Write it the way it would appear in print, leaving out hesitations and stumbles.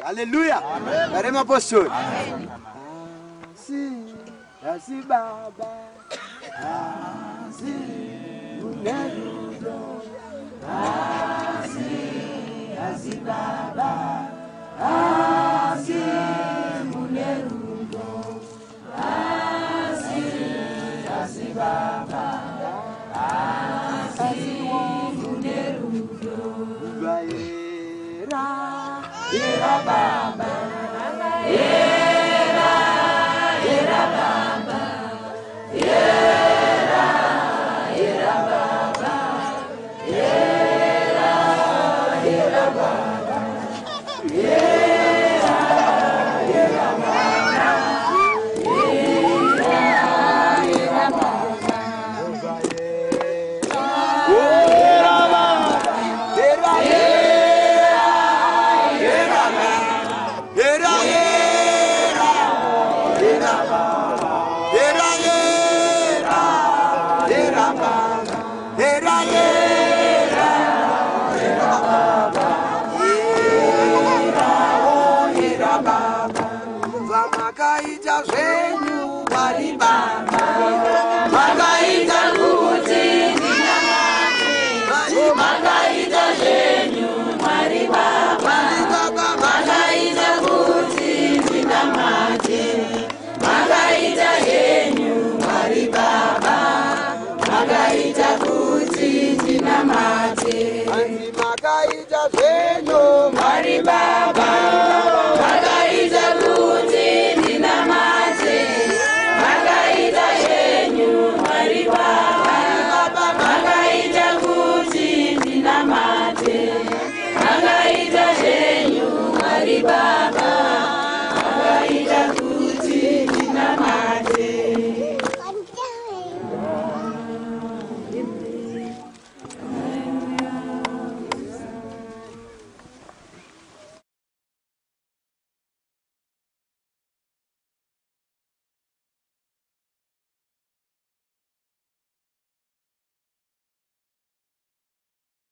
Haleluya. Karema apostoli. Asi baba. Asi munerudo. Asi baba. Asi munerudo. Asi baba. Asi munerudo. Era baba. Era baba. Era baba. Era baba. Makaita zvenyu Mwari Baba, makaita kuti ndinamate, makaita zvenyu Mwari Baba, makaita kuti ndinamate, makaita zvenyu Mwari Baba, makaita kuti ndinamate, makaita zvenyu Mwari Baba.